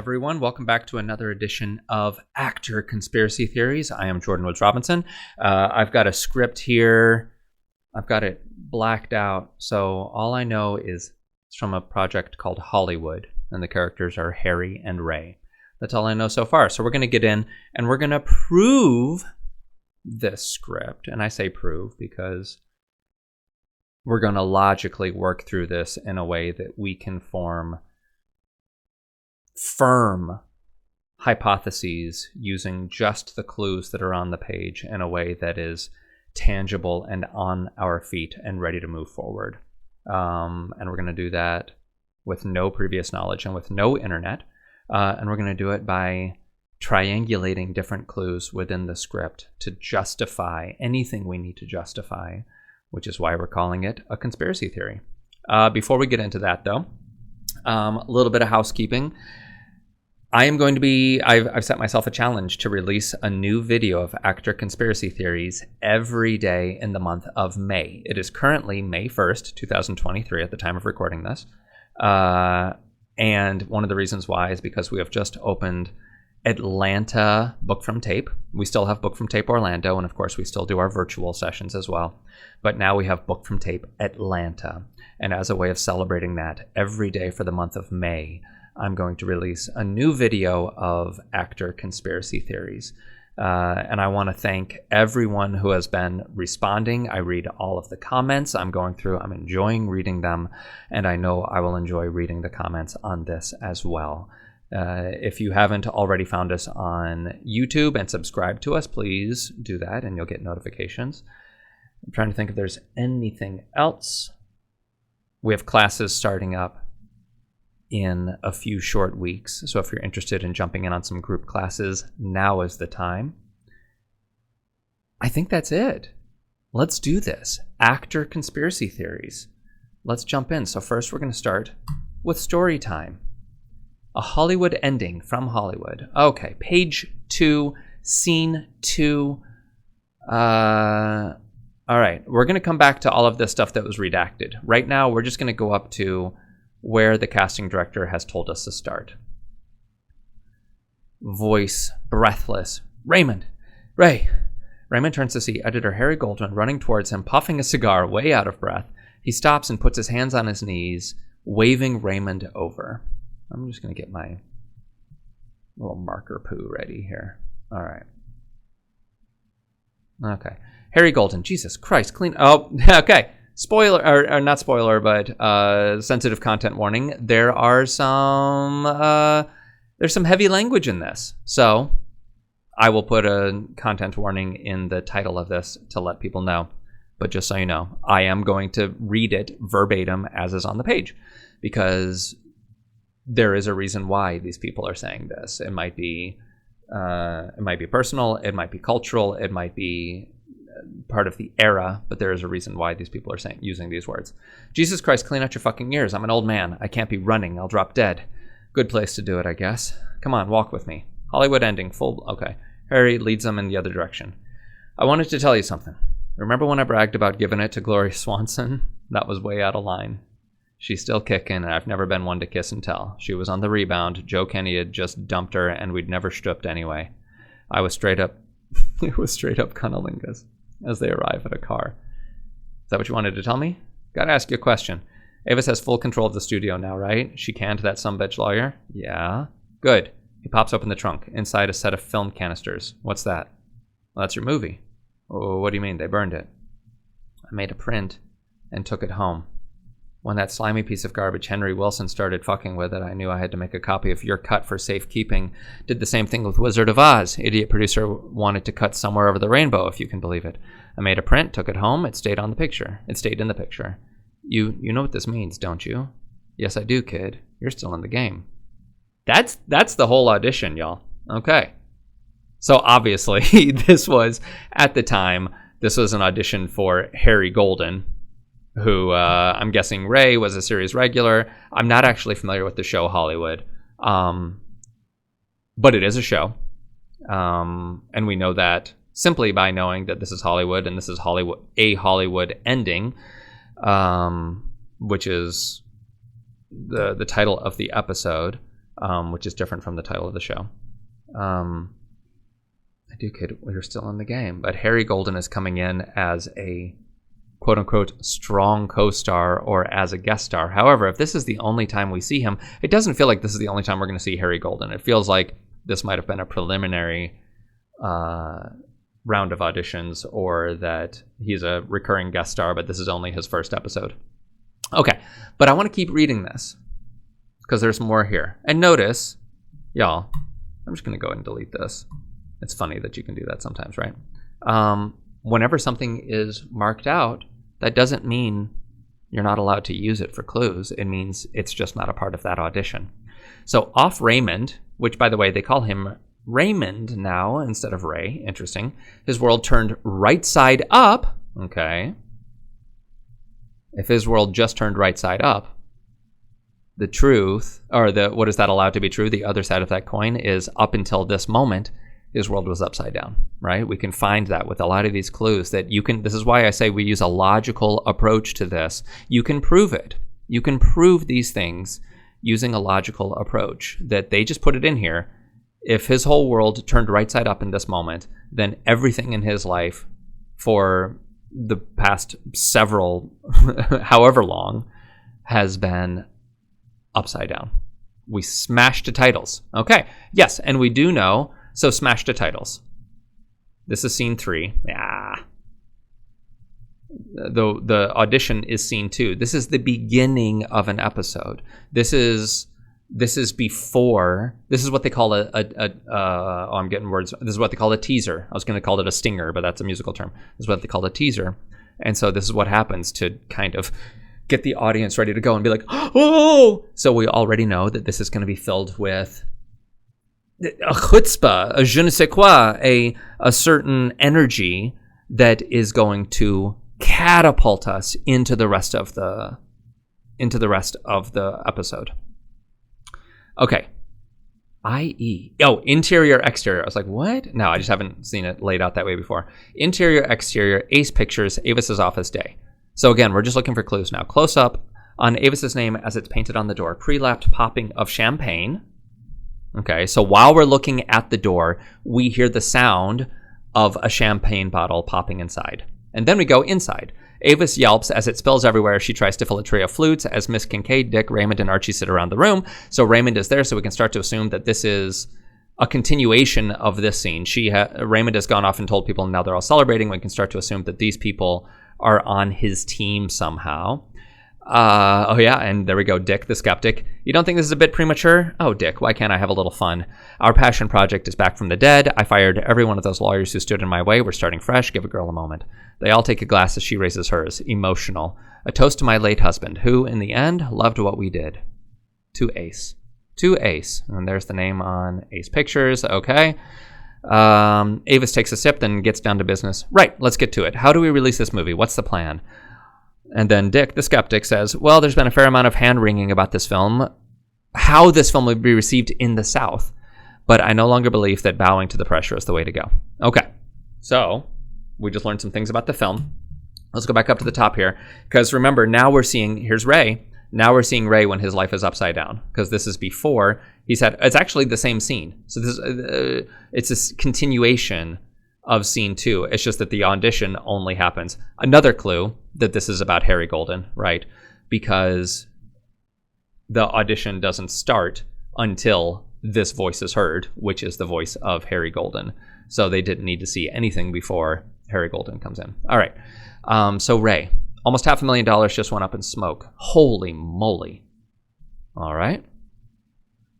everyone. Welcome back to another edition of Actor Conspiracy Theories. I am Jordan Woods Robinson. I've got a script here. I've got it blacked out. So all I know is it's from a project called Hollywood, and the characters are Harry and Ray. That's all I know so far. So we're going to get in and we're going to prove this script. And I say prove because we're going to logically work through this in a way that we can form firm hypotheses using just the clues that are on the page in a way that is tangible and on our feet and ready to move forward. And we're going to do that with no previous knowledge and with no internet. And we're going to do it by triangulating different clues within the script to justify anything we need to justify, which is why we're calling it a conspiracy theory. Before we get into that, though, a little bit of housekeeping. I've set myself a challenge to release a new video of Actor Conspiracy Theories every day in the month of May. It is currently May 1st, 2023 at the time of recording this. And one of the reasons why is because we have just opened Atlanta Book from Tape. We still have Book from Tape Orlando, and of course we still do our virtual sessions as well. But now we have Book from Tape Atlanta. And as a way of celebrating that, every day for the month of May, I'm going to release a new video of Actor Conspiracy Theories. And I want to thank everyone who has been responding. I read all of the comments. I'm enjoying reading them, and I know I will enjoy reading the comments on this as well. If you haven't already found us on YouTube and subscribed to us, please do that and you'll get notifications. I'm trying to think if there's anything else. We have classes starting up in a few short weeks. So if you're interested in jumping in on some group classes, now is the time. I think that's it. Let's do this. Actor Conspiracy Theories. Let's jump in. So first we're going to start with story time. A Hollywood ending from Hollywood. Okay, page 2, scene 2. All right, we're going to come back to all of this stuff that was redacted. Right now, we're just going to go up to where the casting director has told us to start. Voice breathless. Raymond. Ray. Raymond turns to see editor Harry Goldman running towards him, puffing a cigar, way out of breath. He stops and puts his hands on his knees, waving Raymond over. I'm just going to get my little marker poo ready here. All right. Okay. Harry Goldman. Jesus Christ. Clean. Oh, okay. Spoiler, or not spoiler, but sensitive content warning. There's some heavy language in this. So I will put a content warning in the title of this to let people know. But just so you know, I am going to read it verbatim as is on the page, because there is a reason why these people are saying this. It might be personal, it might be cultural, it might be part of the era, but there is a reason why these people are using these words. Jesus Christ, clean out your fucking ears. I'm an old man. I can't be running. I'll drop dead. Good place to do it, I guess. Come on, walk with me. Hollywood ending, full... Okay. Harry leads them in the other direction. I wanted to tell you something. Remember when I bragged about giving it to Gloria Swanson? That was way out of line. She's still kicking, and I've never been one to kiss and tell. She was on the rebound. Joe Kenny had just dumped her, and we'd never stripped anyway. I was straight up... It was straight up cunnilingus as they arrive at a car. Is that what you wanted to tell me? Gotta ask you a question. Avis has full control of the studio now, right? She canned that sumbitch lawyer? Yeah. Good. He pops open the trunk. Inside a set of film canisters. What's that? Well, that's your movie. Oh, what do you mean? They burned it. I made a print and took it home. When that slimy piece of garbage Henry Wilson started fucking with it, I knew I had to make a copy of your cut for safekeeping. Did the same thing with Wizard of Oz. Idiot producer wanted to cut somewhere over the rainbow, if you can believe it. I made a print, took it home, it stayed on the picture. It stayed in the picture. You know what this means, don't you? Yes, I do, kid. You're still in the game. That's the whole audition, y'all. Okay. So obviously, this was, at the time, this was an audition for Harry Goldman, who I'm guessing Ray was a series regular. I'm not actually familiar with the show Hollywood, but it is a show. And we know that simply by knowing that this is Hollywood and this is a Hollywood ending, which is the title of the episode. which is different from the title of the show. I do, kid, we're still in the game. But Harry Golden is coming in as a quote-unquote strong co-star or as a guest star. However, if this is the only time we see him, it doesn't feel like this is the only time we're going to see Harry Golden. It feels like this might have been a preliminary round of auditions, or that he's a recurring guest star, but this is only his first episode. Okay, but I want to keep reading this because there's more here. And notice, y'all, I'm just going to go ahead and delete this. It's funny that you can do that sometimes, right? Whenever something is marked out, that doesn't mean you're not allowed to use it for clues. It means it's just not a part of that audition. So off Raymond, which, by the way, they call him Raymond now instead of Ray. Interesting. His world turned right side up. Okay. If his world just turned right side up, the truth, or what is that allowed to be true? The other side of that coin is up until this moment, his world was upside down, right? We can find that with a lot of these clues that you can, this is why I say we use a logical approach to this. You can prove it. You can prove these things using a logical approach, that they just put it in here. If his whole world turned right side up in this moment, then everything in his life for the past several, however long, has been upside down. We smashed to titles. Okay, yes, and we do know, so smash to titles. This is scene 3. Yeah. The audition is scene 2. This is the beginning of an episode. This is before. This is what they call I'm getting words. This is what they call a teaser. I was going to call it a stinger, but that's a musical term. This is what they call a teaser. And so this is what happens to kind of get the audience ready to go and be like, oh! So we already know that this is going to be filled with a chutzpah, a je ne sais quoi, a certain energy that is going to catapult us into the rest of the episode. Okay. Interior, exterior. I was like, what? No, I just haven't seen it laid out that way before. Interior, exterior, Ace Pictures, Avis's office day. So again, we're just looking for clues now. Close up on Avis's name as it's painted on the door. Pre-lapped popping of champagne. Okay, so while we're looking at the door, we hear the sound of a champagne bottle popping inside. And then we go inside. Avis yelps as it spills everywhere. She tries to fill a tray of flutes as Miss Kincaid, Dick, Raymond, and Archie sit around the room. So Raymond is there, so we can start to assume that this is a continuation of this scene. Raymond has gone off and told people, and now they're all celebrating. We can start to assume that these people are on his team somehow. And there we go, Dick the skeptic. You don't think this is a bit premature? Oh, Dick, why can't I have a little fun? Our passion project is back from the dead. I fired every one of those lawyers who stood in my way. We're starting fresh. Give a girl a moment. They all take a glass as she raises hers. Emotional. A toast to my late husband, who, in the end, loved what we did. To Ace. To Ace. And there's the name on Ace Pictures. Okay. Avis takes a sip, then gets down to business. Right, let's get to it. How do we release this movie? What's the plan? And then Dick, the skeptic, says, well, there's been a fair amount of hand-wringing about this film, how this film would be received in the South. But I no longer believe that bowing to the pressure is the way to go. Okay, so we just learned some things about the film. Let's go back up to the top here. Because remember, now we're seeing, here's Ray. Now we're seeing Ray when his life is upside down. Because this is before he's had, it's actually the same scene. So this it's a continuation of scene 2. It's just that the audition only happens. Another clue that this is about Harry Golden, right? Because the audition doesn't start until this voice is heard, which is the voice of Harry Golden. So they didn't need to see anything before Harry Golden comes in. All right. So Ray, almost $500,000 just went up in smoke. Holy moly. All right.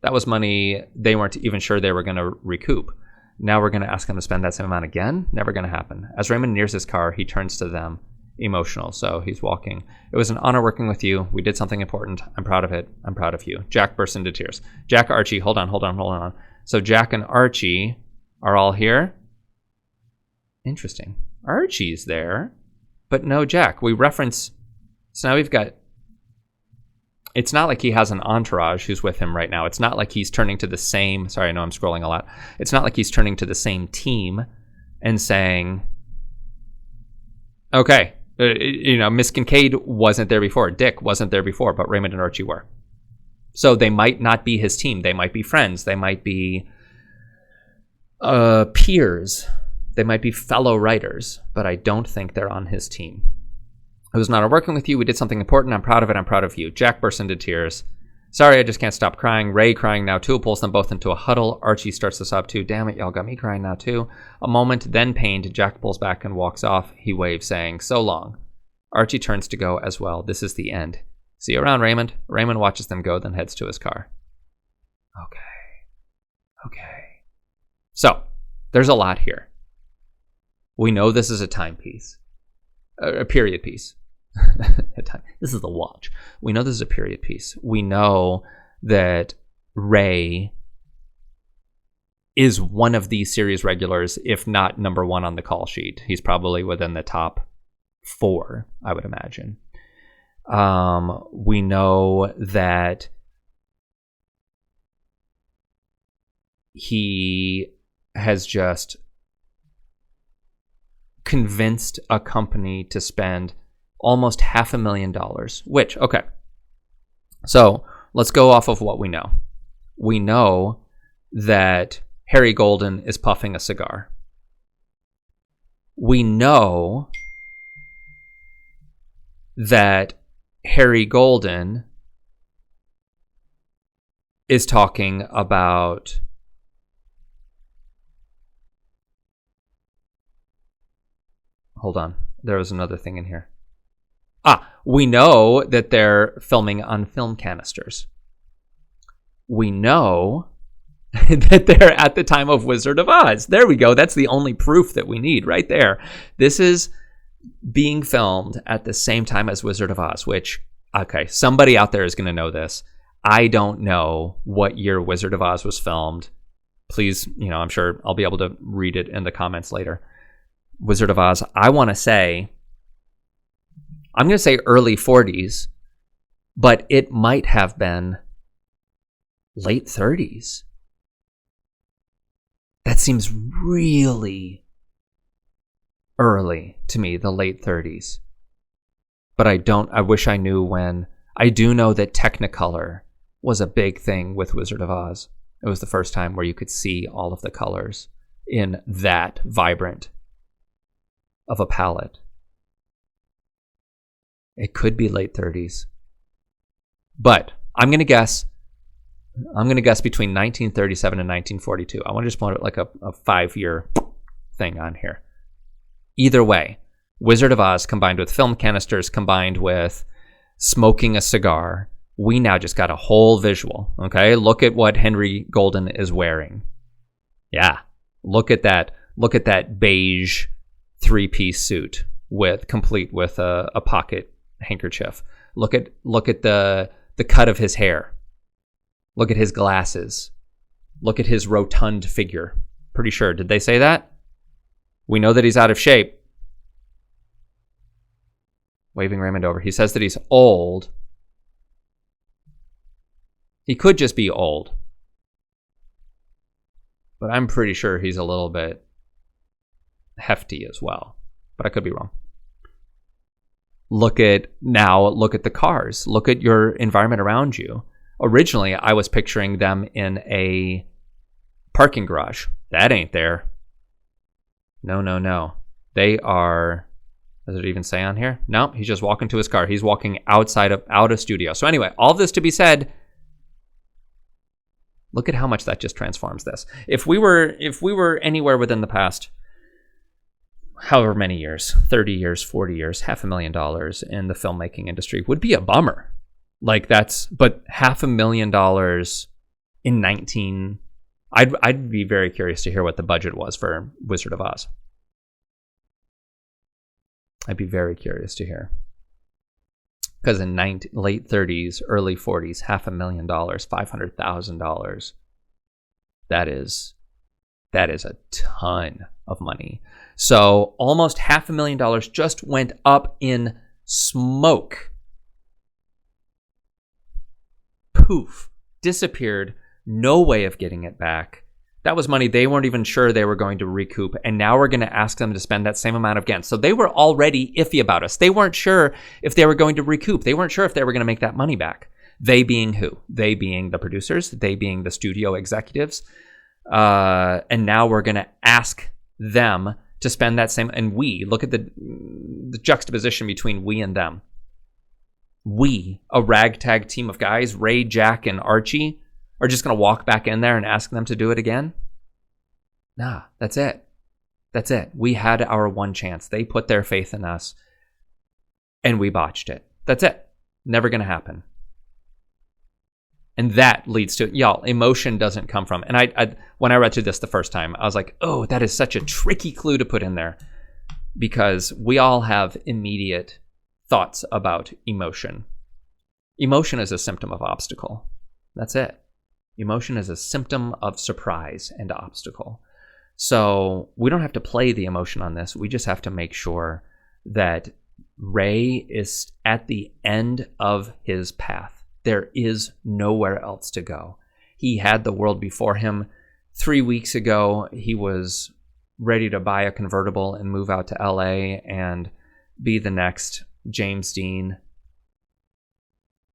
That was money they weren't even sure they were going to recoup. Now we're going to ask him to spend that same amount again? Never going to happen. As Raymond nears his car, he turns to them, emotional. So he's walking. It was an honor working with you. We did something important. I'm proud of it. I'm proud of you. Jack bursts into tears. Jack, Archie, hold on. So Jack and Archie are all here? Interesting. Archie's there, but no Jack. We reference... So now we've got... It's not like he has an entourage who's with him right now. It's not like he's turning to the same... Sorry, I know I'm scrolling a lot. It's not like he's turning to the same team and saying, okay, Miss Kincaid wasn't there before. Dick wasn't there before, but Raymond and Archie were. So they might not be his team. They might be friends. They might be peers. They might be fellow writers, but I don't think they're on his team. It was an honor working with you. We did something important. I'm proud of it. I'm proud of you. Jack bursts into tears. Sorry, I just can't stop crying. Ray crying now too. Pulls them both into a huddle. Archie starts to sob too. Damn it, y'all got me crying now too. A moment, then pained. Jack pulls back and walks off. He waves, saying, so long. Archie turns to go as well. This is the end. See you around, Raymond. Raymond watches them go, then heads to his car. Okay. So, there's a lot here. We know this is a timepiece. A period piece. This is the watch. We know this is a period piece. We know that Ray is one of these series regulars, if not number one on the call sheet. He's probably within the top 4, I would imagine. We know that he has just convinced a company to spend almost $500,000, which, okay. So let's go off of what we know. We know that Harry Golden is puffing a cigar. We know that Harry Golden is talking about hold on. There was another thing in here. We know that they're filming on film canisters. We know that they're at the time of Wizard of Oz. There we go. That's the only proof that we need right there. This is being filmed at the same time as Wizard of Oz, which, okay, somebody out there is going to know this. I don't know what year Wizard of Oz was filmed. Please, I'm sure I'll be able to read it in the comments later. Wizard of Oz, I'm going to say early 40s, but it might have been late 30s. That seems really early to me, the late 30s. But I wish I knew when. I do know that Technicolor was a big thing with Wizard of Oz. It was the first time where you could see all of the colors in that vibrant of a palette. It could be late 30s. But I'm going to guess between 1937 and 1942. I want to just put like a 5-year thing on here. Either way, Wizard of Oz combined with film canisters combined with smoking a cigar, we now just got a whole visual, okay? Look at what Henry Golden is wearing. Yeah, look at that beige 3-piece suit complete with a pocket handkerchief. Look at the cut of his hair. Look at his glasses. Look at his rotund figure. Pretty sure. Did they say that? We know that he's out of shape. Waving Raymond over. He says that he's old. He could just be old. But I'm pretty sure he's a little bit hefty as well. But I could be wrong. Look at the cars. Look at your environment around you. Originally, I was picturing them in a parking garage. That ain't there. No. They are... Does it even say on here? No, he's just walking to his car. He's walking out of studio. So anyway, all this to be said, look at how much that just transforms this. If we were anywhere within the past however many years, 30 years, 40 years, $500,000 in the filmmaking industry would be a bummer. But $500,000 in 19... I'd be very curious to hear what the budget was for Wizard of Oz. I'd be very curious to hear. Because in late 30s, early 40s, $500,000, $500,000, that is a ton of money. So almost $500,000 just went up in smoke. Poof, disappeared. No way of getting it back. That was money they weren't even sure they were going to recoup, and now we're going to ask them to spend that same amount again. So they were already iffy about us. They weren't sure if they were going to recoup. They weren't sure if they were going to make that money back. They being who? They being the producers, they being the studio executives. And now we're going to ask them to spend that same, and we, look at the juxtaposition between we and them. We, a ragtag team of guys, Ray, Jack, and Archie, are just going to walk back in there and ask them to do it again? Nah, that's it. That's it. We had our one chance. They put their faith in us, and we botched it. That's it. Never going to happen. And that leads to, y'all, emotion doesn't come from, and I when I read through this the first time, I was like, oh, that is such a tricky clue to put in there, because we all have immediate thoughts about emotion. Emotion is a symptom of obstacle. That's it. Emotion is a symptom of surprise and obstacle. So we don't have to play the emotion on this. We just have to make sure that Ray is at the end of his path. There is nowhere else to go. He had the world before him. 3 weeks ago, he was ready to buy a convertible and move out to LA and be the next James Dean.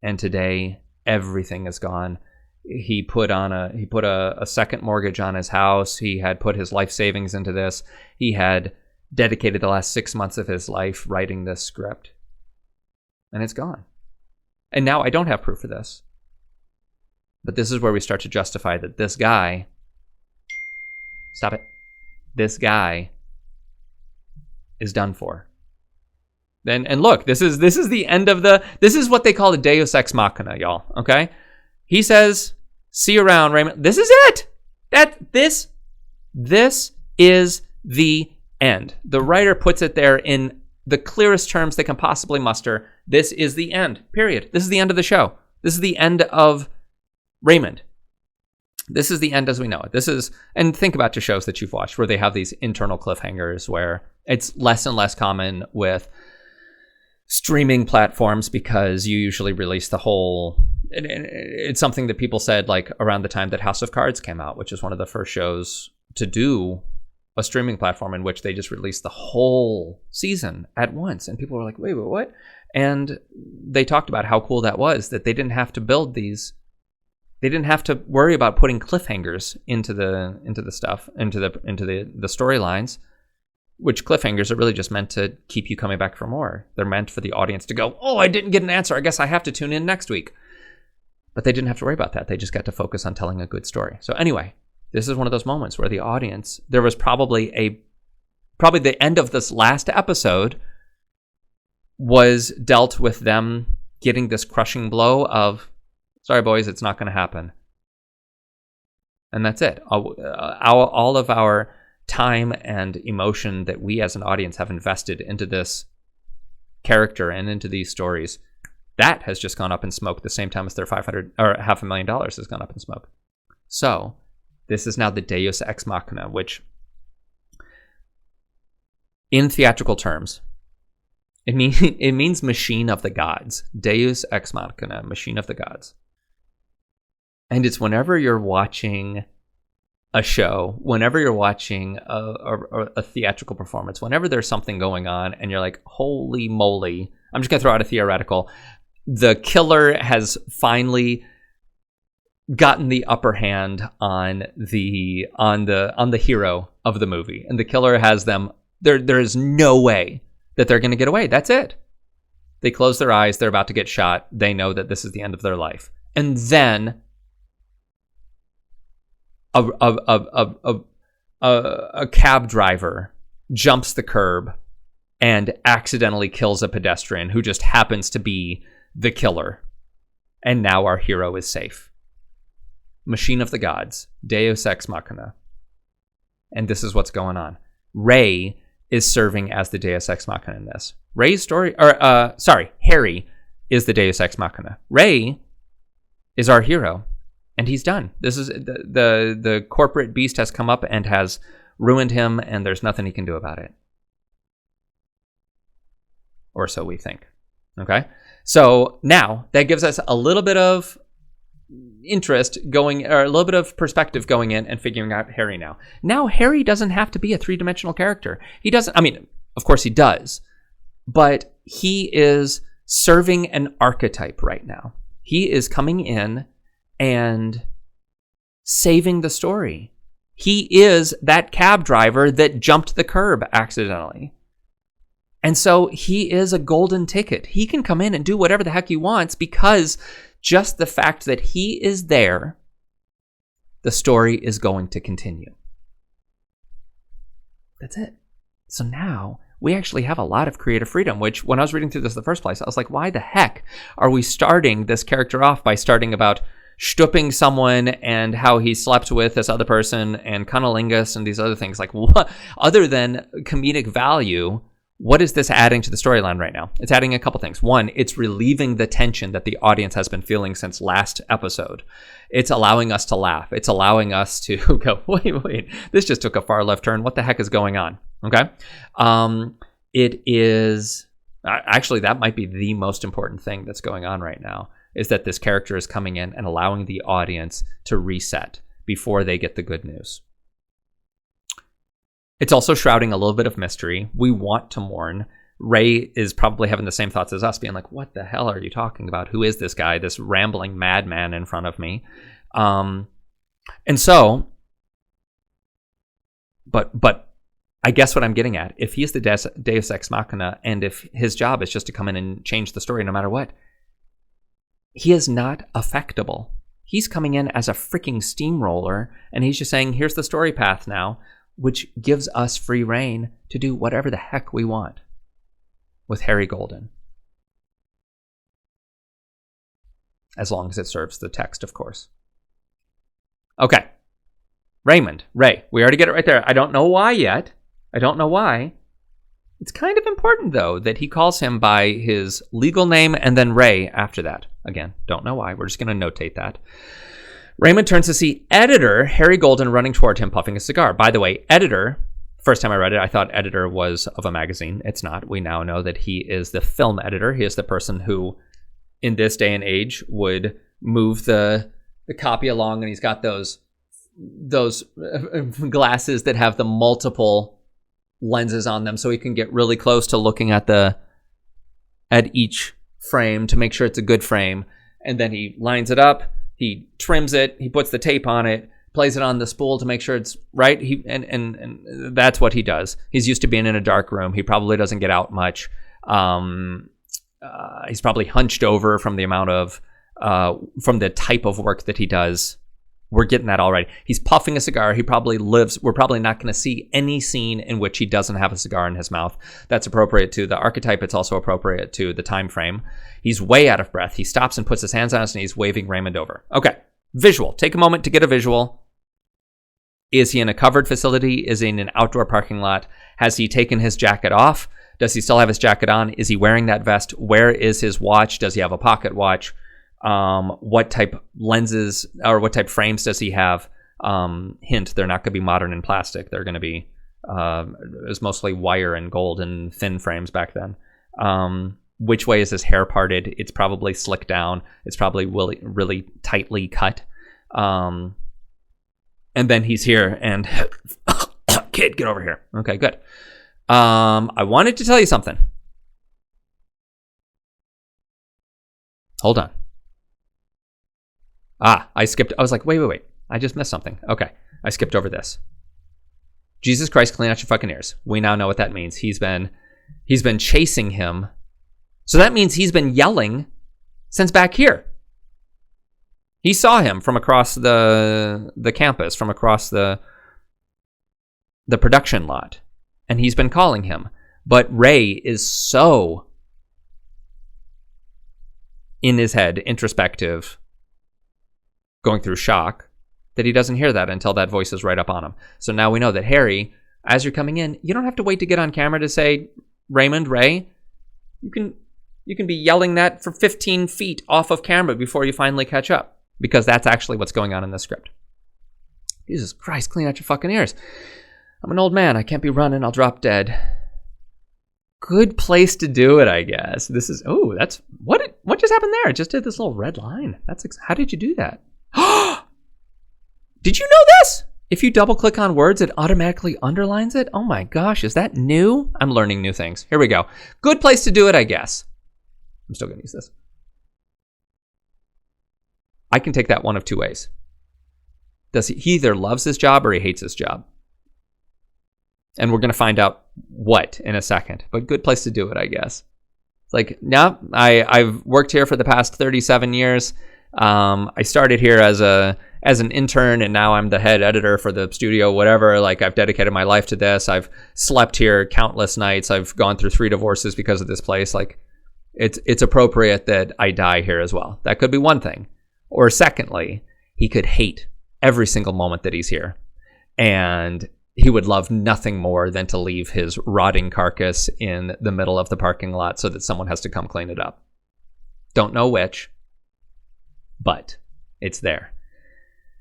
And today, everything is gone. He put a second mortgage on his house. He had put his life savings into this. He had dedicated the last 6 months of his life writing this script. And it's gone. And now I don't have proof of this. But this is where we start to justify that this guy, stop it, this guy is done for. And look, this is the end of this is what they call the Deus Ex Machina, y'all, okay? He says, see you around, Raymond. This is it. This is the end. The writer puts it there in the clearest terms they can possibly muster. This is the end, period. This is the end of the show. This is the end of Raymond. This is the end as we know it. And think about your shows that you've watched where they have these internal cliffhangers, where it's less and less common with streaming platforms because you usually release the whole. It's something that people said like around the time that House of Cards came out, which is one of the first shows to do a streaming platform in which they just released the whole season at once. And people were like, wait, what? And they talked about how cool that was, that they didn't have to build these. They didn't have to worry about putting cliffhangers into the storylines, which cliffhangers are really just meant to keep you coming back for more. They're meant for the audience to go, oh, I didn't get an answer. I guess I have to tune in next week. But they didn't have to worry about that. They just got to focus on telling a good story. So anyway, this is one of those moments where the audience, there was probably the end of this last episode was dealt with them getting this crushing blow of, sorry, boys, it's not going to happen. And that's it. All of our time and emotion that we as an audience have invested into this character and into these stories, that has just gone up in smoke the same time as their $500,000 has gone up in smoke. So this is now the Deus Ex Machina, which in theatrical terms, it means machine of the gods. Deus Ex Machina, machine of the gods. And it's whenever you're watching a show, whenever you're watching a theatrical performance, whenever there's something going on and you're like, holy moly, I'm just going to throw out a theoretical. The killer has finally gotten the upper hand on the hero of the movie, and the killer has them. There is no way that they're going to get away. That's it. They close their eyes. They're about to get shot. They know that this is the end of their life, and then a cab driver jumps the curb and accidentally kills a pedestrian who just happens to be the killer. And now our hero is safe. Machine of the gods, Deus Ex Machina. And this is what's going on. Ray is serving as the Deus Ex Machina in this. Harry is the Deus Ex Machina. Ray is our hero. And he's done. This is the corporate beast has come up and has ruined him, and there's nothing he can do about it. Or so we think. Okay? So now that gives us a little bit of interest going, or a little bit of perspective going in and figuring out Harry now. Now Harry doesn't have to be a three-dimensional character. He doesn't, I mean, of course he does, but he is serving an archetype right now. He is coming in and saving the story. He is that cab driver that jumped the curb accidentally. And so he is a golden ticket. He can come in and do whatever the heck he wants because just the fact that he is there, the story is going to continue. That's it. So now we actually have a lot of creative freedom, which when I was reading through this in the first place, I was like, why the heck are we starting this character off by starting about stooping someone and how he slept with this other person and cunnilingus and these other things? Like, what other than comedic value, what is this adding to the storyline right now? It's adding a couple things. One, it's relieving the tension that the audience has been feeling since last episode. It's allowing us to laugh. It's allowing us to go, wait, this just took a far left turn. What the heck is going on? Okay. It is actually, that might be the most important thing that's going on right now, is that this character is coming in and allowing the audience to reset before they get the good news. It's also shrouding a little bit of mystery. We want to mourn. Ray is probably having the same thoughts as us, being like, what the hell are you talking about? Who is this guy, this rambling madman in front of me? And so, but I guess what I'm getting at, if he's the Deus Ex Machina, and if his job is just to come in and change the story no matter what, he is not affectable. He's coming in as a freaking steamroller, and he's just saying, here's the story path now, which gives us free reign to do whatever the heck we want with Harry Golden. As long as it serves the text, of course. Okay. Raymond, Ray, we already get it right there. I don't know why yet. I don't know why. It's kind of important, though, that he calls him by his legal name and then Ray after that. Again, don't know why. We're just going to notate that. Raymond turns to see editor Harry Golden running toward him, puffing a cigar. By the way, editor, first time I read it, I thought editor was of a magazine. It's not. We now know that he is the film editor. He is the person who, in this day and age, would move the copy along, and he's got those glasses that have the multiple lenses on them, so he can get really close to looking at each frame to make sure it's a good frame, and then he lines it up. He trims it. He puts the tape on it, plays it on the spool to make sure it's right. And that's what he does. He's used to being in a dark room. He probably doesn't get out much. He's probably hunched over from the amount of from the type of work that he does. We're getting that already. He's puffing a cigar. He probably lives. We're probably not going to see any scene in which he doesn't have a cigar in his mouth. That's appropriate to the archetype. It's also appropriate to the time frame. He's way out of breath. He stops and puts his hands on his knees, waving Raymond over. Okay, visual. Take a moment to get a visual. Is he in a covered facility? Is he in an outdoor parking lot? Has he taken his jacket off? Does he still have his jacket on? Is he wearing that vest? Where is his watch? Does he have a pocket watch? What type lenses or what type frames does he have? Hint, they're not going to be modern and plastic. They're going to be, it was mostly wire and gold and thin frames back then. Which way is his hair parted? It's probably slicked down. It's probably really, really tightly cut. And then he's here and kid, get over here. Okay, good. I wanted to tell you something. Hold on. I skipped. I was like, wait. I just missed something. Okay. I skipped over this. Jesus Christ, clean out your fucking ears. We now know what that means. He's been chasing him. So that means he's been yelling since back here. He saw him from across the campus, from across the production lot. And he's been calling him. But Ray is so in his head, introspective, going through shock, that he doesn't hear that until that voice is right up on him. So now we know that Harry, as you're coming in, you don't have to wait to get on camera to say, Raymond, Ray. You can be yelling that for 15 feet off of camera before you finally catch up, because that's actually what's going on in this script. Jesus Christ, clean out your fucking ears. I'm an old man. I can't be running. I'll drop dead. Good place to do it, I guess. This is, that's, what just happened there? It just did this little red line. How did you do that? Did you know this? If you double click on words, it automatically underlines it. Oh my gosh, is that new? I'm learning new things. Here we go. Good place to do it, I guess. I'm still going to use this. I can take that one of two ways. He either loves his job or he hates his job. And we're going to find out what in a second. But good place to do it, I guess. It's like, no, I've worked here for the past 37 years. I started here as an intern, and now I'm the head editor for the studio, whatever. Like, I've dedicated my life to this. I've slept here countless nights. I've gone through 3 divorces because of this place. Like, it's appropriate that I die here as well. That could be one thing. Or secondly, he could hate every single moment that he's here. And he would love nothing more than to leave his rotting carcass in the middle of the parking lot so that someone has to come clean it up. Don't know which, but it's there.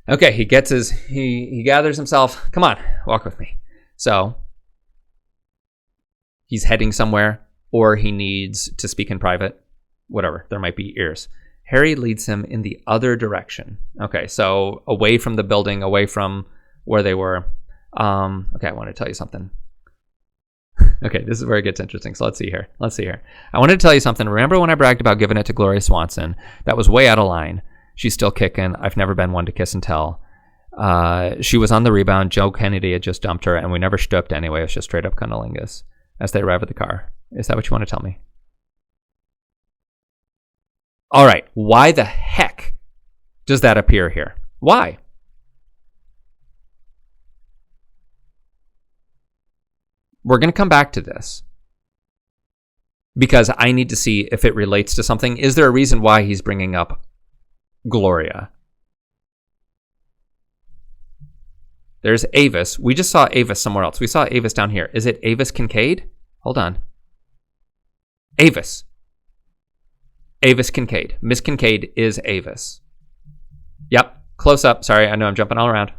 Okay, he gathers himself. Come on, walk with me. So he's heading somewhere, or he needs to speak in private. Whatever, there might be ears. Harry leads him in the other direction. Okay, so away from the building, away from where they were. Okay, I want to tell you something. Okay, this is where it gets interesting. So let's see here. I wanted to tell you something. Remember when I bragged about giving it to Gloria Swanson? That was way out of line. She's still kicking. I've never been one to kiss and tell. She was on the rebound. Joe Kennedy had just dumped her, and we never stooped anyway. It was just straight up cunnilingus as they arrive at the car. Is that what you want to tell me? All right. Why the heck does that appear here? Why? We're going to come back to this because I need to see if it relates to something. Is there a reason why he's bringing up Gloria? There's Avis. We just saw Avis somewhere else. We saw Avis down here. Is it Avis Kincaid? Hold on. Avis. Avis Kincaid. Miss Kincaid is Avis. Yep. Close up. Sorry, I know I'm jumping all around.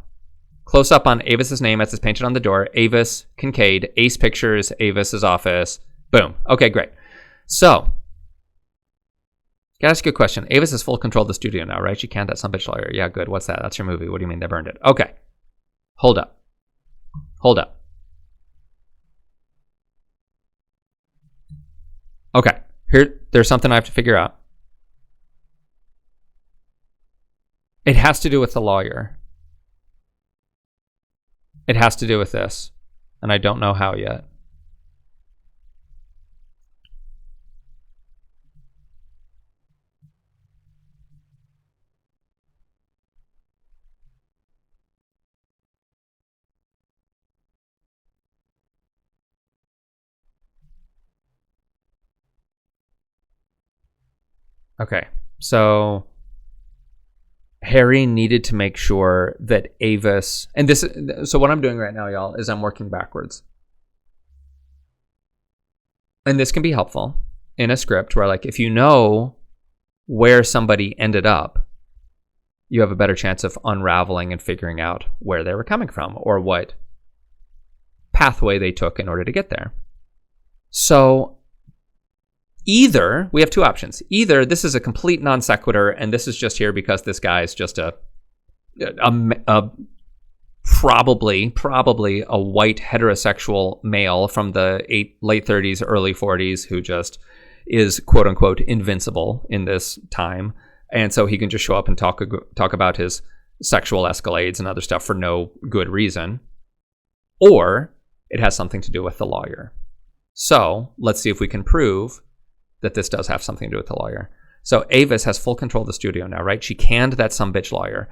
Close up on Avis's name as it's painted on the door. Avis Kincaid. Ace Pictures. Avis's office. Boom. Okay, great. So, gotta ask you a question. Avis has full control of the studio now, right? She can't. That some bitch lawyer. Yeah, good. What's that? That's your movie. What do you mean they burned it? Okay. Hold up. Okay. There's something I have to figure out. It has to do with the lawyer. It has to do with this. And I don't know how yet. Okay, so Harry needed to make sure that Avis, and this, so what I'm doing right now, y'all, is I'm working backwards. And this can be helpful in a script where, like, if you know where somebody ended up, you have a better chance of unraveling and figuring out where they were coming from or what pathway they took in order to get there. So either, we have two options. Either this is a complete non sequitur and this is just here because this guy is just a probably a white heterosexual male from the late 30s, early 40s who just is quote unquote invincible in this time. And so he can just show up and talk about his sexual escalades and other stuff for no good reason. Or it has something to do with the lawyer. So let's see if we can prove that this does have something to do with the lawyer. So Avis has full control of the studio now, right? She canned that sumbitch lawyer.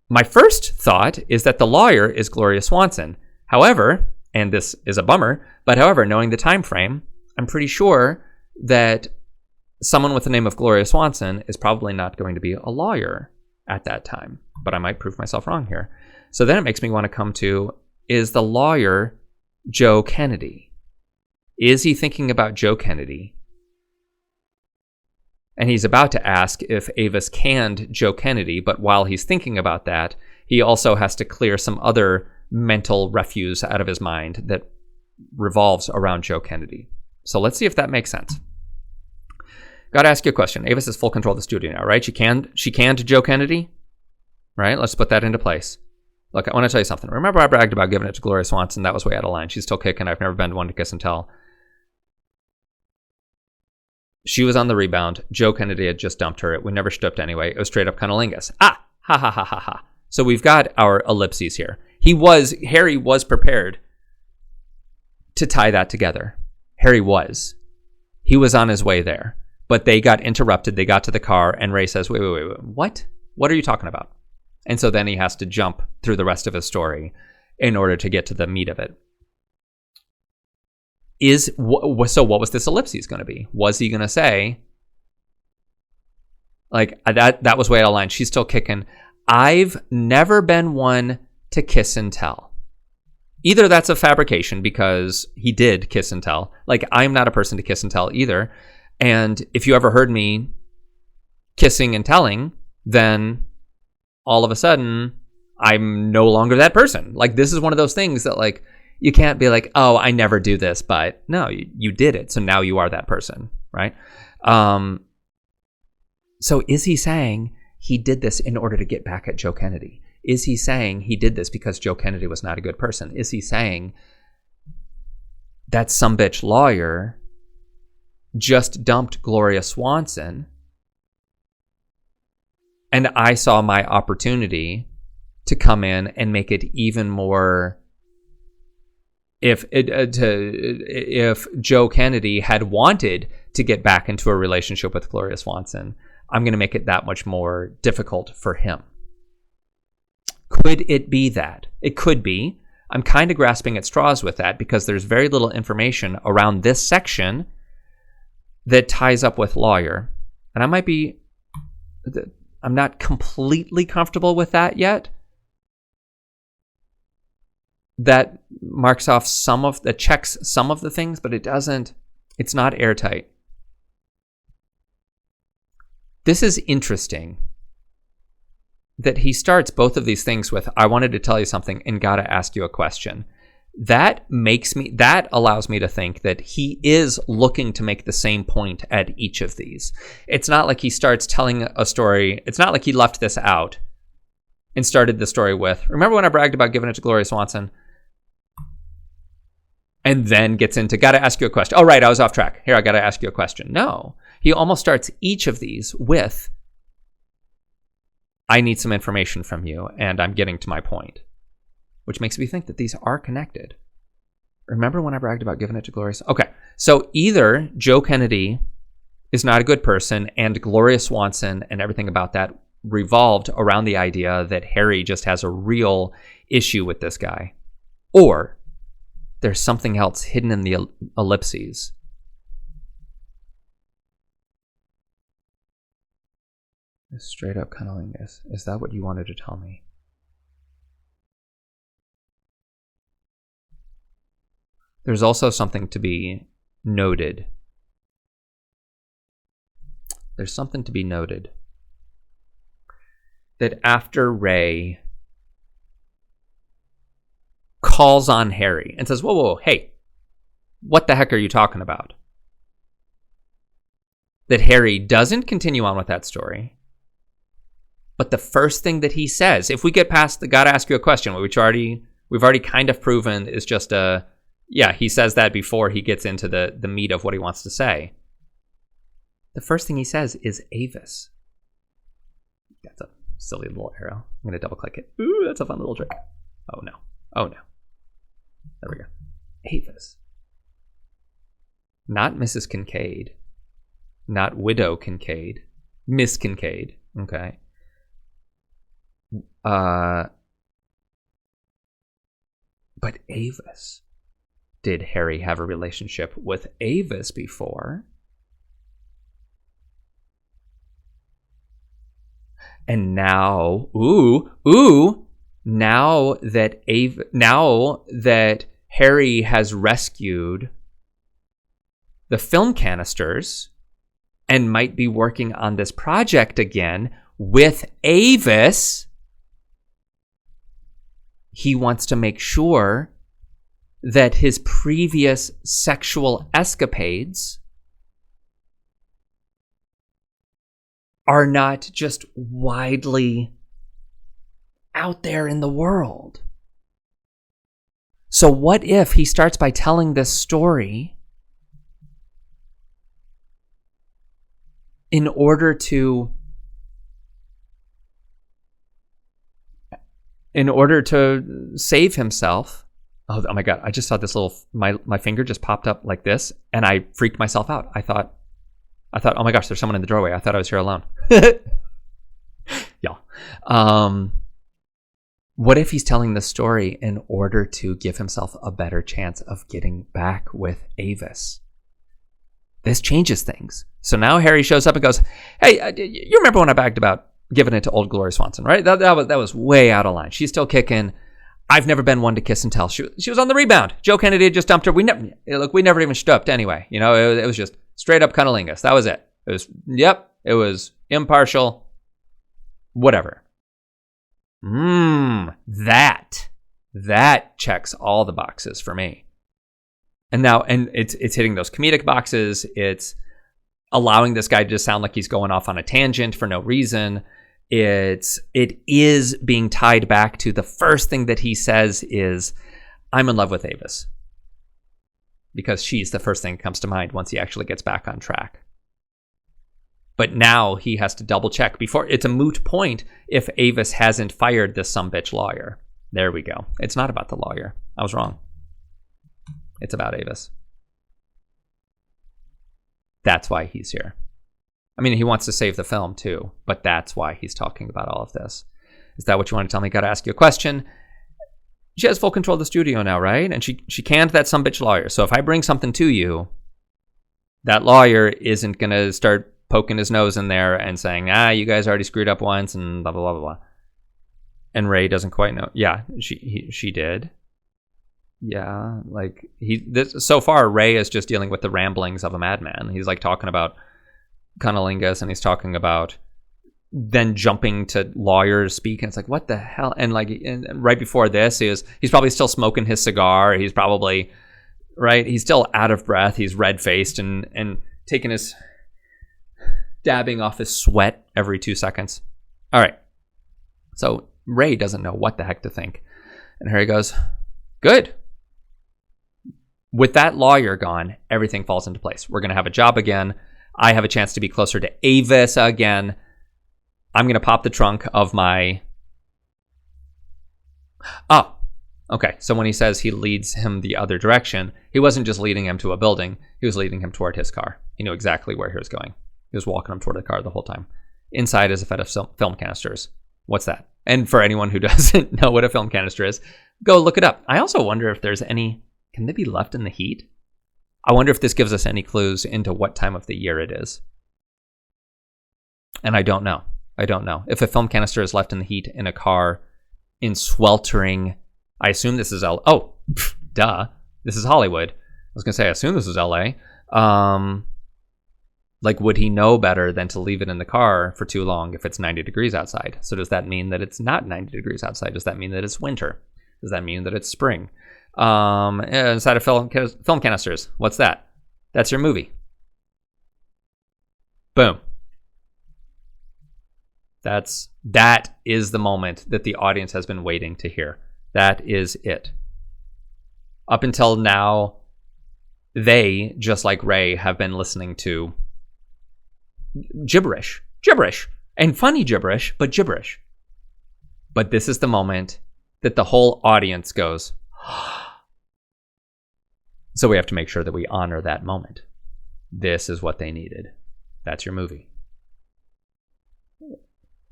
My first thought is that the lawyer is Gloria Swanson. However, and this is a bummer, but however, knowing the time frame, I'm pretty sure that someone with the name of Gloria Swanson is probably not going to be a lawyer at that time. But I might prove myself wrong here. So then it makes me want to come to, is the lawyer Joe Kennedy? Is he thinking about Joe Kennedy? And he's about to ask if Avis canned Joe Kennedy, but while he's thinking about that, he also has to clear some other mental refuse out of his mind that revolves around Joe Kennedy. So let's see if that makes sense. Gotta ask you a question. Avis has full control of the studio now, right? She canned Joe Kennedy, right? Let's put that into place. Look, I want to tell you something. Remember I bragged about giving it to Gloria Swanson? That was way out of line. She's still kicking. I've never been one to kiss and tell. She was on the rebound. Joe Kennedy had just dumped her. We never stooped anyway. It was straight up cunnilingus. Ah, ha ha ha ha ha. So we've got our ellipses here. Harry was prepared to tie that together. Harry was. He was on his way there. But they got interrupted. They got to the car, and Ray says, wait, what? What are you talking about? And so then he has to jump through the rest of his story in order to get to the meat of it. So what was this ellipses going to be? Was he going to say, like, that was way out of line. She's still kicking. I've never been one to kiss and tell. Either that's a fabrication because he did kiss and tell. Like, I'm not a person to kiss and tell either. And if you ever heard me kissing and telling, then all of a sudden I'm no longer that person. Like, this is one of those things that, like, you can't be like, oh, I never do this, but no, you did it. So now you are that person, right? So is he saying he did this in order to get back at Joe Kennedy? Is he saying he did this because Joe Kennedy was not a good person? Is he saying that sumbitch lawyer just dumped Gloria Swanson and I saw my opportunity to come in and make it even more... If Joe Kennedy had wanted to get back into a relationship with Gloria Swanson, I'm going to make it that much more difficult for him. Could it be that? It could be. I'm kind of grasping at straws with that because there's very little information around this section that ties up with lawyer. And I'm not completely comfortable with that yet. That marks off checks some of the things, but it's not airtight. This is interesting that he starts both of these things with, I wanted to tell you something and gotta ask you a question. That allows me to think that he is looking to make the same point at each of these. It's not like he starts telling a story. It's not like he left this out and started the story with, remember when I bragged about giving it to Gloria Swanson? And then gets into, gotta ask you a question. Oh, right, I was off track. Here, I gotta ask you a question. No, he almost starts each of these with, I need some information from you, and I'm getting to my point. Which makes me think that these are connected. Remember when I bragged about giving it to Gloria? Okay, so either Joe Kennedy is not a good person, and Gloria Swanson and everything about that revolved around the idea that Harry just has a real issue with this guy. Or there's something else hidden in the ellipses. Straight up cunnilingus. Is that what you wanted to tell me? There's also something to be noted. There's something to be noted. That after Ray calls on Harry and says, whoa, hey, what the heck are you talking about? That Harry doesn't continue on with that story. But the first thing that he says, if we get past the gotta ask you a question, which we've already kind of proven is just he says that before he gets into the meat of what he wants to say. The first thing he says is Avis. That's a silly little arrow. I'm going to double click it. Ooh, that's a fun little trick. Oh no. There we go. Avis. Not Mrs. Kincaid. Not Widow Kincaid. Miss Kincaid. Okay. But Avis. Did Harry have a relationship with Avis before? And now, now that Harry has rescued the film canisters and might be working on this project again with Avis, he wants to make sure that his previous sexual escapades are not just widely out there in the world. So what if he starts by telling this story in order to save himself. Oh my God, I just saw this little, my finger just popped up like this, and I freaked myself out. I thought, oh my gosh, there's someone in the doorway. I thought I was here alone. Y'all. What if he's telling this story in order to give himself a better chance of getting back with Avis? This changes things. So now Harry shows up and goes, hey, you remember when I bagged about giving it to old Gloria Swanson, right? That was way out of line. She's still kicking. I've never been one to kiss and tell. She was on the rebound. Joe Kennedy had just dumped her. We never even stooped anyway. You know, it was just straight up cunnilingus. That was it. It was impartial. Whatever. That checks all the boxes for me. And it's hitting those comedic boxes. It's allowing this guy to just sound like he's going off on a tangent for no reason. It is being tied back to the first thing that he says is, I'm in love with Avis. Because she's the first thing that comes to mind once he actually gets back on track. But now he has to double check before it's a moot point if Avis hasn't fired this sumbitch lawyer. There we go. It's not about the lawyer. I was wrong. It's about Avis. That's why he's here. I mean, he wants to save the film too, but that's why he's talking about all of this. Is that what you want to tell me? Got to ask you a question. She has full control of the studio now, right? And she canned that sumbitch lawyer. So if I bring something to you, that lawyer isn't going to start poking his nose in there and saying, you guys already screwed up once and blah, blah, blah, blah. And Ray doesn't quite know. Yeah, she did. Yeah, like so far, Ray is just dealing with the ramblings of a madman. He's like talking about cunnilingus, and he's talking about then jumping to lawyers speak, and it's like, what the hell? And right before this, he's probably still smoking his cigar. He's probably right. He's still out of breath. He's red faced and taking his dabbing off his sweat every 2 seconds. All right, so Ray doesn't know what the heck to think, and Harry goes, good. With that lawyer gone, everything falls into place. We're going to have a job again. I have a chance to be closer to Avis again. I'm going to pop the trunk of my... Oh, okay. So when he says he leads him the other direction, he wasn't just leading him to a building. He was leading him toward his car. He knew exactly where he was going. He was walking him toward the car the whole time. Inside is a set of film canisters. What's that? And for anyone who doesn't know what a film canister is, go look it up. I also wonder if there's any... Can they be left in the heat? I wonder if this gives us any clues into what time of the year it is. And I don't know. If a film canister is left in the heat in a car in sweltering, I assume this is duh. This is Hollywood. I was going to say, I assume this is LA. Would he know better than to leave it in the car for too long if it's 90 degrees outside? So does that mean that it's not 90 degrees outside? Does that mean that it's winter? Does that mean that it's spring? Inside of film canisters. What's that? That's your movie. Boom. That is the moment that the audience has been waiting to hear. That is it. Up until now, they, just like Ray, have been listening to gibberish, and funny gibberish, but gibberish. But this is the moment that the whole audience goes, so we have to make sure that we honor that moment. This is what they needed. That's your movie.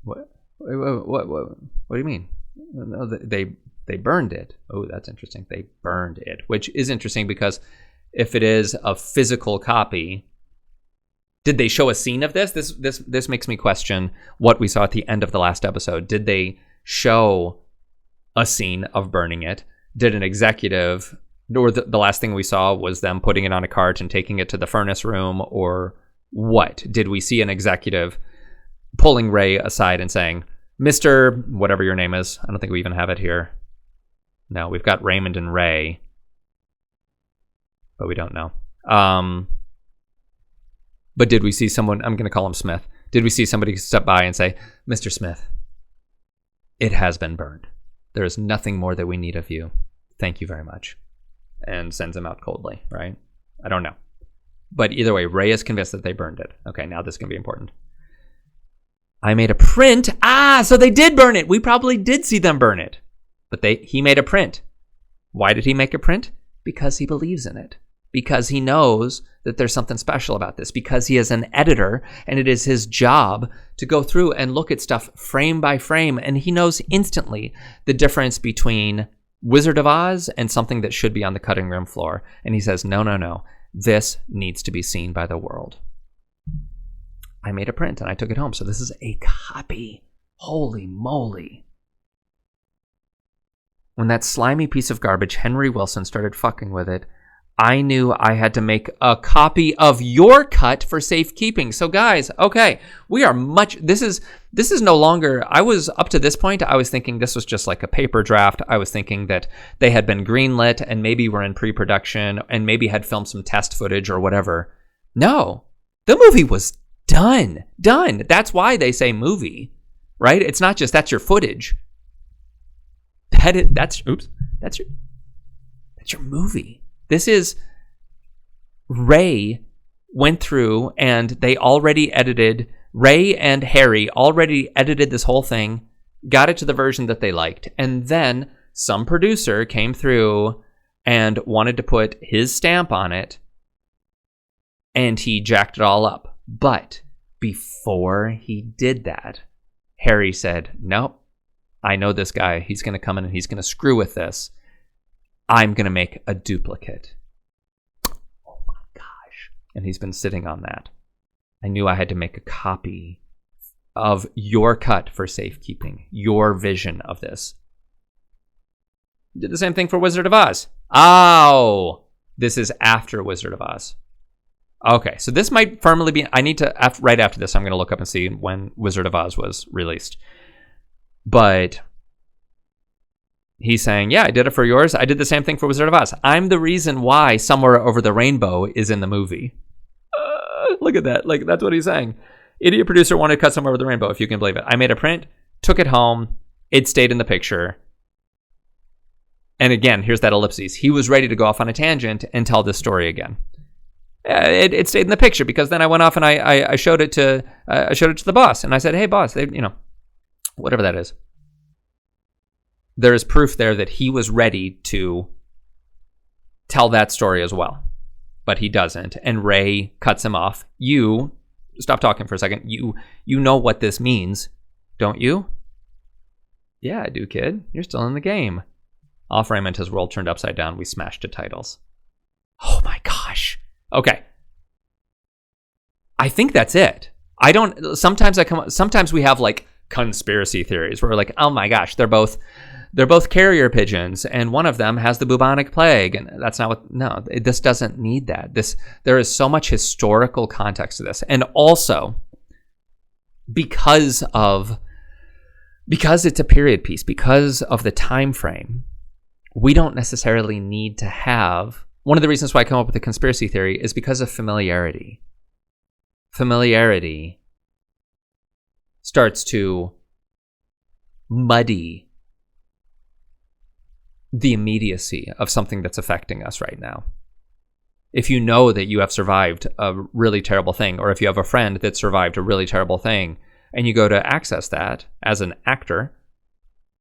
What do you mean? No, they burned it. Oh, that's interesting. They burned it, which is interesting because if it is a physical copy, did they show a scene of this? This makes me question what we saw at the end of the last episode. Did they show a scene of burning it? Did an executive, or the last thing we saw was them putting it on a cart and taking it to the furnace room, or what? Did we see an executive pulling Ray aside and saying, Mr. whatever your name is? I don't think we even have it here. No, we've got Raymond and Ray, but we don't know. But did we see someone, I'm going to call him Smith. Did we see somebody step by and say, Mr. Smith, it has been burned. There is nothing more that we need of you. Thank you very much. And sends him out coldly, right? I don't know. But either way, Ray is convinced that they burned it. Okay, now this is going to be important. I made a print. So they did burn it. We probably did see them burn it. But he made a print. Why did he make a print? Because he believes in it. Because he knows that there's something special about this. Because he is an editor, and it is his job to go through and look at stuff frame by frame. And he knows instantly the difference between Wizard of Oz and something that should be on the cutting room floor. And he says, no. This needs to be seen by the world. I made a print and I took it home. So this is a copy. Holy moly. When that slimy piece of garbage, Henry Wilson, started fucking with it, I knew I had to make a copy of your cut for safekeeping. So guys, okay, we are this is no longer, I was up to this point, I was thinking this was just like a paper draft. I was thinking that they had been greenlit and maybe were in pre-production and maybe had filmed some test footage or whatever. No, the movie was done. That's why they say movie, right? It's not just that's your footage. That's your movie. This is Ray went through and they already edited, Ray and Harry already edited this whole thing, got it to the version that they liked. And then some producer came through and wanted to put his stamp on it and he jacked it all up. But before he did that, Harry said, nope, I know this guy. He's going to come in and he's going to screw with this. I'm going to make a duplicate. Oh my gosh. And he's been sitting on that. I knew I had to make a copy of your cut for safekeeping, your vision of this. Did the same thing for Wizard of Oz. Oh, this is after Wizard of Oz. Okay, so this might firmly be, I need to, right after this, I'm going to look up and see when Wizard of Oz was released. But he's saying, yeah, I did it for yours. I did the same thing for Wizard of Oz. I'm the reason why Somewhere Over the Rainbow is in the movie. Look at that. Like, that's what he's saying. Idiot producer wanted to cut Somewhere Over the Rainbow, if you can believe it. I made a print, took it home. It stayed in the picture. And again, here's that ellipses. He was ready to go off on a tangent and tell this story again. It stayed in the picture because then I went off and I showed it to the boss. And I said, hey, boss, whatever that is. There is proof there that he was ready to tell that story as well. But he doesn't. And Ray cuts him off. You, stop talking for a second. You know what this means, don't you? Yeah, I do, kid. You're still in the game. Off Raymond, his world turned upside down. We smashed to titles. Oh my gosh. Okay. I think that's it. Sometimes we have like conspiracy theories where we're like, oh my gosh, they're both carrier pigeons and one of them has the bubonic plague, and that's not what, no, this doesn't need that. There is so much historical context to this. And also because it's a period piece, because of the time frame, we don't necessarily need to have, one of the reasons why I come up with a conspiracy theory is because of familiarity. Familiarity starts to muddy the immediacy of something that's affecting us right now. If you know that you have survived a really terrible thing, or if you have a friend that survived a really terrible thing, and you go to access that as an actor,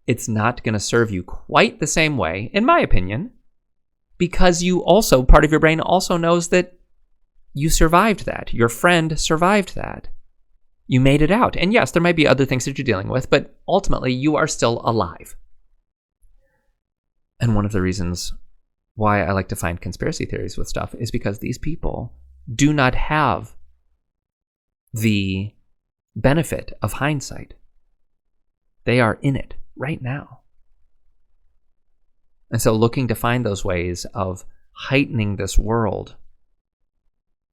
it's not going to serve you quite the same way, in my opinion, because you also, part of your brain also knows that you survived that. Your friend survived that. You made it out. And yes, there might be other things that you're dealing with, but ultimately you are still alive. And one of the reasons why I like to find conspiracy theories with stuff is because these people do not have the benefit of hindsight. They are in it right now. And so looking to find those ways of heightening this world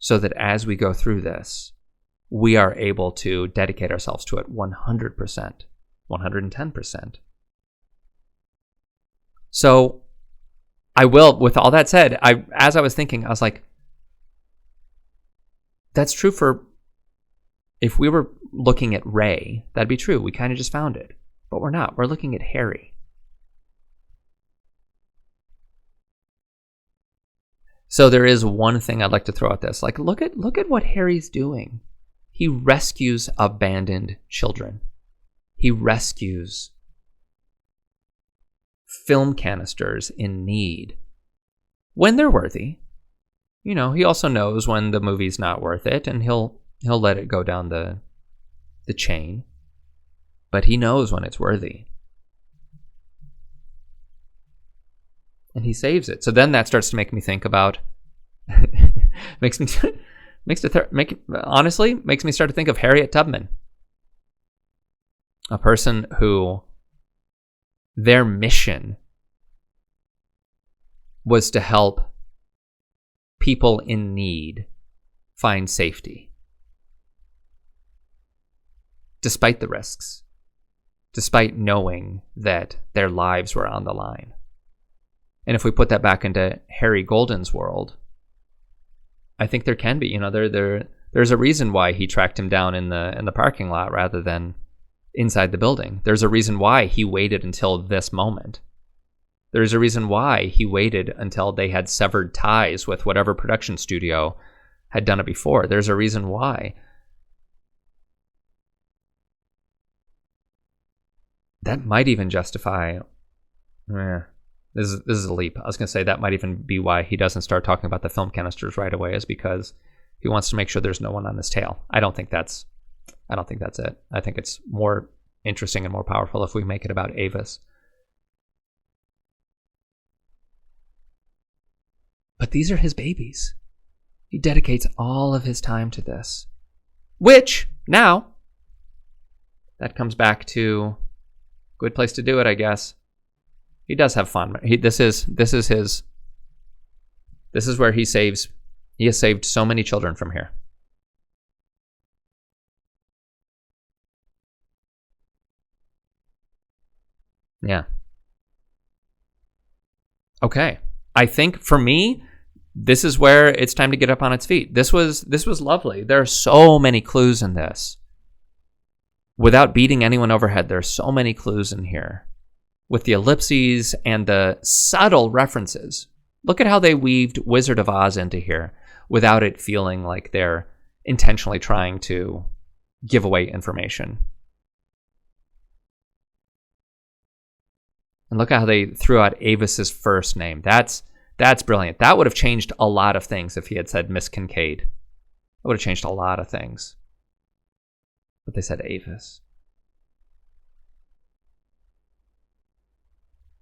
so that as we go through this, we are able to dedicate ourselves to it 100%, 110%. So I will, with all that said, as I was thinking, I was like, that's true for, if we were looking at Ray, that'd be true. We kind of just found it, but we're not. We're looking at Harry. So there is one thing I'd like to throw at this. Like, look at what Harry's doing. He rescues abandoned children. He rescues film canisters in need when they're worthy. You know, he also knows when the movie's not worth it, and he'll let it go down the chain. But he knows when it's worthy. And he saves it. So then that starts to make me think about makes me start to think of Harriet Tubman. A person who their mission was to help people in need find safety. Despite the risks. Despite knowing that their lives were on the line. And if we put that back into Harry Golden's world, I think there can be, there's a reason why he tracked him down in the parking lot rather than inside the building. There's a reason why he waited until this moment. There's a reason why he waited until they had severed ties with whatever production studio had done it before. There's a reason why. That might even justify... This is a leap. I was going to say that might even be why he doesn't start talking about the film canisters right away, is because he wants to make sure there's no one on his tail. I don't think that's it. I think it's more interesting and more powerful if we make it about Avis. But these are his babies. He dedicates all of his time to this. Which, now, that comes back to good place to do it, I guess. He does have fun. This is where he has saved so many children from here. Yeah. Okay. I think for me, this is where it's time to get up on its feet. This was lovely. There are so many clues in this. Without beating anyone overhead, there are so many clues in here. With the ellipses and the subtle references. Look at how they weaved Wizard of Oz into here without it feeling like they're intentionally trying to give away information. And look at how they threw out Avis's first name. That's brilliant. That would have changed a lot of things if he had said Miss Kincaid. It would have changed a lot of things. But they said Avis.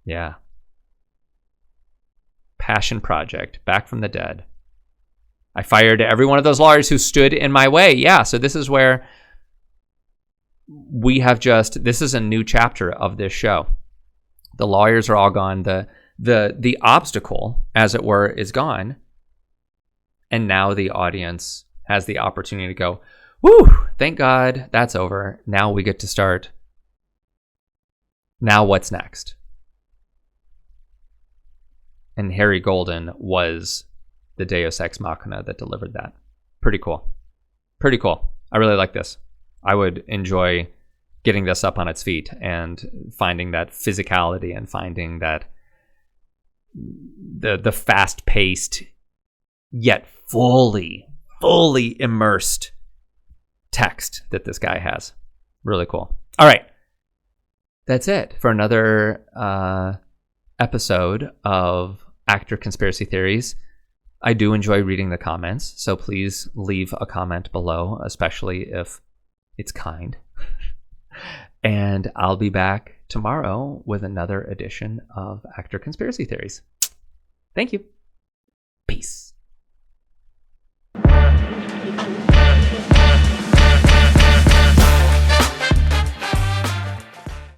Yeah. Passion project. Back from the dead. I fired every one of those lawyers who stood in my way. Yeah, so this is where this is a new chapter of this show. The lawyers are all gone. The obstacle, as it were, is gone. And now the audience has the opportunity to go, woo, thank God that's over. Now we get to start. Now what's next? And Harry Golden was the Deus Ex Machina that delivered that. Pretty cool. Pretty cool. I really like this. I would enjoy getting this up on its feet and finding that physicality and finding that the fast-paced yet fully immersed text that this guy has. Really cool. All right. That's it for another episode of Actor Conspiracy Theories. I do enjoy reading the comments, so please leave a comment below, especially if it's kind. And I'll be back tomorrow with another edition of Actor Conspiracy Theories. Thank you.